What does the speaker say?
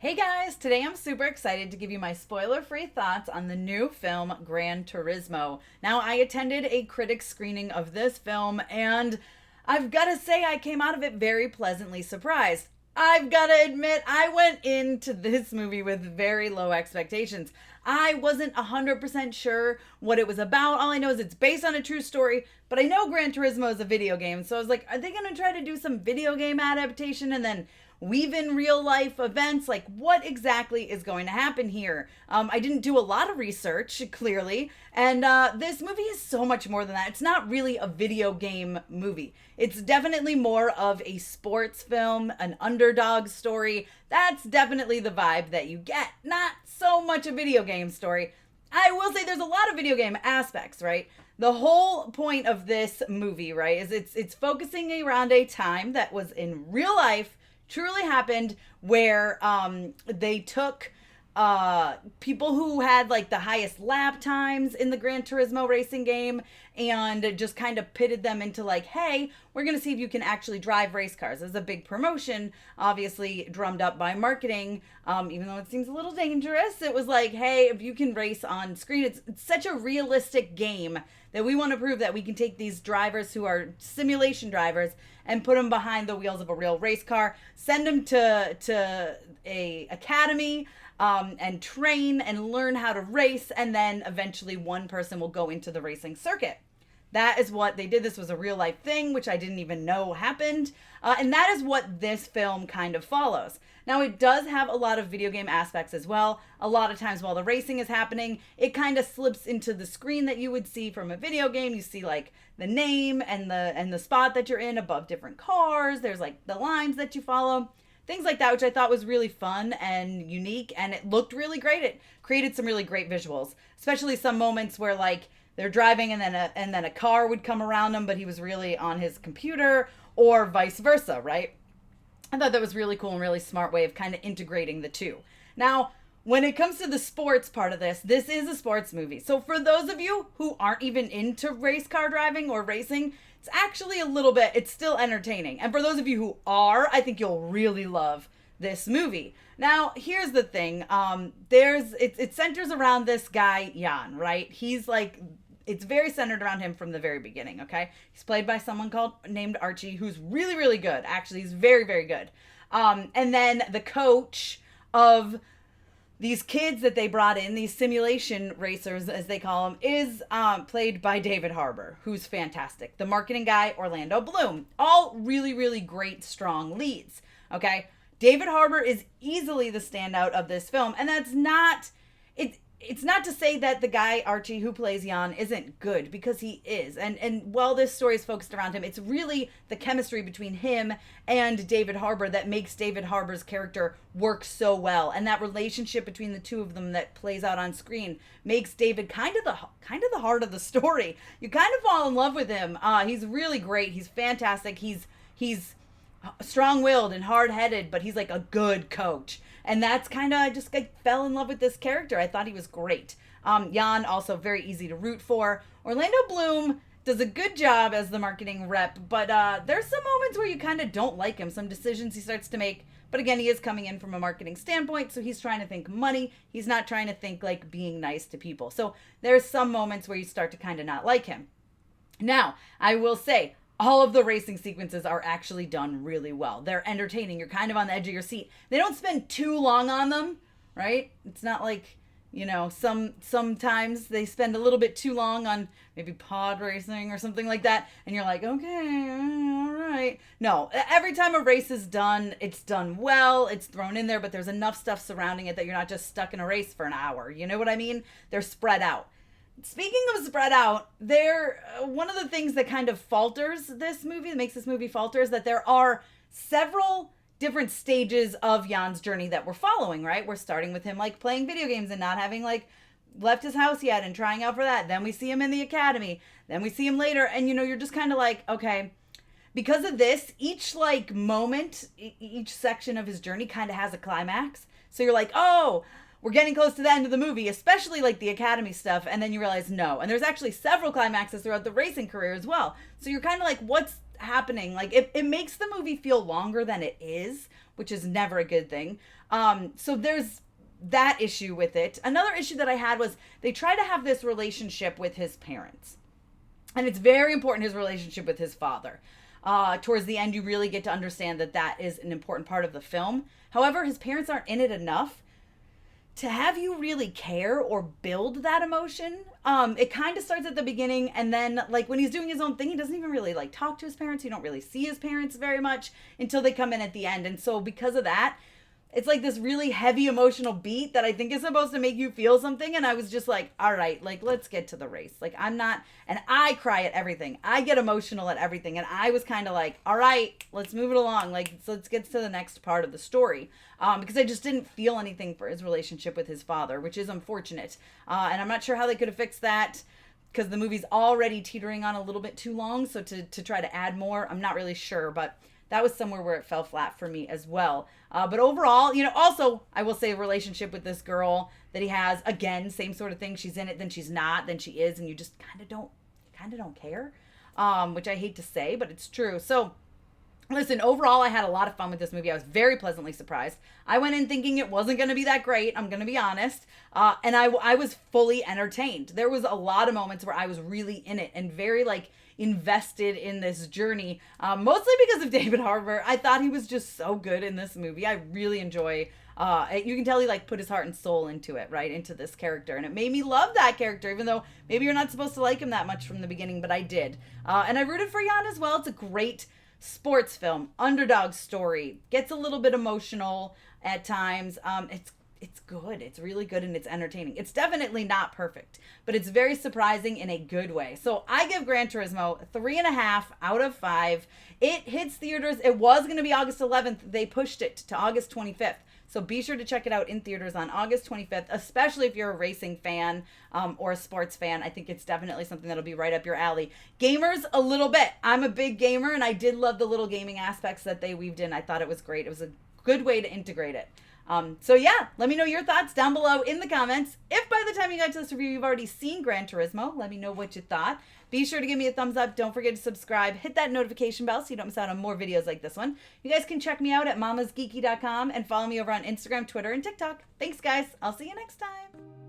Hey guys, today I'm super excited to give you my spoiler-free thoughts on the new film Gran Turismo. Now, I attended a critic screening of this film and I've got to say I came out of it very pleasantly surprised. I've got to admit, I went into this movie with very low expectations. I wasn't 100% sure what it was about. All I know is it's based on a true story, but I know Gran Turismo is a video game, so I was like, are they going to try to do some video game adaptation and then weave in real life events? Like, what exactly is going to happen here? I didn't do a lot of research, clearly, and this movie is so much more than that. It's not really a video game movie. It's definitely more of a sports film, an underdog story. That's definitely the vibe that you get. Not so much a video game story. I will say there's a lot of video game aspects, right? The whole point of this movie, right, is it's focusing around a time that was in real life, truly happened, where they took people who had like the highest lap times in the Gran Turismo racing game and just kind of pitted them into like, hey, we're going to see if you can actually drive race cars. As a big promotion, obviously drummed up by marketing, even though it seems a little dangerous. It was like, hey, if you can race on screen, it's such a realistic game that we want to prove that we can take these drivers who are simulation drivers and put them behind the wheels of a real race car, send them to a academy, and train and learn how to race, and then eventually one person will go into the racing circuit. That is what they did. This was a real life thing, which I didn't even know happened. And that is what this film kind of follows. Now, it does have a lot of video game aspects as well. A lot of times while the racing is happening, it kind of slips into the screen that you would see from a video game. You see like the name and the spot that you're in above different cars. There's like the lines that you follow. Things like that, which I thought was really fun and unique, and it looked really great. It created some really great visuals, especially some moments where like they're driving and then a car would come around them, but he was really on his computer, or vice versa, right? I thought that was really cool and really smart way of kind of integrating the two. Now, when it comes to the sports part of this is a sports movie. So for those of you who aren't even into race car driving or racing, it's actually a little bit, it's still entertaining. And for those of you who are, I think you'll really love this movie. Now, here's the thing. It centers around this guy, Jan, right? He's like, it's very centered around him from the very beginning, okay? He's played by someone named Archie, who's really, really good. Actually, he's very, very good. And then the coach of these kids that they brought in, these simulation racers, as they call them, is played by David Harbour, who's fantastic. The marketing guy, Orlando Bloom. All really, really great, strong leads, okay? David Harbour is easily the standout of this film, and that's not... It's not to say that the guy, Archie, who plays Jan, isn't good, because he is. And while this story is focused around him, it's really the chemistry between him and David Harbour that makes David Harbour's character work so well. And that relationship between the two of them that plays out on screen makes David kind of the heart of the story. You kind of fall in love with him. He's really great. He's fantastic. He's strong-willed and hard-headed, but he's like a good coach. And that's kind of, I just fell in love with this character. I thought he was great. Jan, also very easy to root for. Orlando Bloom does a good job as the marketing rep, but there's some moments where you kind of don't like him, some decisions he starts to make. But again, he is coming in from a marketing standpoint, so he's trying to think money. He's not trying to think like being nice to people. So there's some moments where you start to kind of not like him. Now, I will say, all of the racing sequences are actually done really well. They're entertaining. You're kind of on the edge of your seat. They don't spend too long on them, right? It's not like, you know, sometimes they spend a little bit too long on maybe pod racing or something like that, and you're like, okay, all right. No, every time a race is done, it's done well, it's thrown in there, but there's enough stuff surrounding it that you're not just stuck in a race for an hour. You know what I mean? They're spread out. Speaking of spread out, one of the things that kind of falters this movie, that makes this movie falter, is that there are several different stages of Jan's journey that we're following, right? We're starting with him like playing video games and not having like left his house yet and trying out for that. Then we see him in the academy. Then we see him later. And, you know, you're just kind of like, okay, because of this, each like moment, each section of his journey kind of has a climax. So you're like, oh, we're getting close to the end of the movie, especially like the academy stuff, and then you realize no. And there's actually several climaxes throughout the racing career as well. So you're kind of like, what's happening? Like, it makes the movie feel longer than it is, which is never a good thing. So there's that issue with it. Another issue that I had was they try to have this relationship with his parents. And it's very important, his relationship with his father. Towards the end, you really get to understand that that is an important part of the film. However, his parents aren't in it enough to have you really care or build that emotion. It kind of starts at the beginning, and then like when he's doing his own thing, he doesn't even really like talk to his parents. You don't really see his parents very much until they come in at the end. And so because of that, it's like this really heavy emotional beat that I think is supposed to make you feel something. And I was just like, all right, like, let's get to the race. Like, I'm not, and I cry at everything. I get emotional at everything. And I was kind of like, all right, let's move it along. Like, so let's get to the next part of the story. Because I just didn't feel anything for his relationship with his father, which is unfortunate. And I'm not sure how they could have fixed that, because the movie's already teetering on a little bit too long. So to try to add more, I'm not really sure. But that was somewhere where it fell flat for me as well. But overall, you know, also, I will say a relationship with this girl that he has, again, same sort of thing. She's in it, then she's not, then she is, and you just kind of don't care, which I hate to say, but it's true. So listen, overall, I had a lot of fun with this movie. I was very pleasantly surprised. I went in thinking it wasn't going to be that great. I'm going to be honest. And I was fully entertained. There was a lot of moments where I was really in it and very like invested in this journey, mostly because of David Harbour. I thought he was just so good in this movie. I really enjoy, you can tell he like put his heart and soul into it, right? Into this character. And it made me love that character, even though maybe you're not supposed to like him that much from the beginning, but I did. And I rooted for Jan as well. It's a great sports film, underdog story, gets a little bit emotional at times. It's good. It's really good and it's entertaining. It's definitely not perfect, but it's very surprising in a good way. So I give Gran Turismo 3.5 out of 5. It hits theaters. It was going to be August 11th. They pushed it to August 25th. So be sure to check it out in theaters on August 25th, especially if you're a racing fan or a sports fan. I think it's definitely something that'll be right up your alley. Gamers, a little bit. I'm a big gamer, and I did love the little gaming aspects that they weaved in. I thought it was great. It was a good way to integrate it. So yeah, let me know your thoughts down below in the comments. If by the time you got to this review, you've already seen Gran Turismo, let me know what you thought. Be sure to give me a thumbs up. Don't forget to subscribe. Hit that notification bell so you don't miss out on more videos like this one. You guys can check me out at mamasgeeky.com and follow me over on Instagram, Twitter, and TikTok. Thanks, guys. I'll see you next time.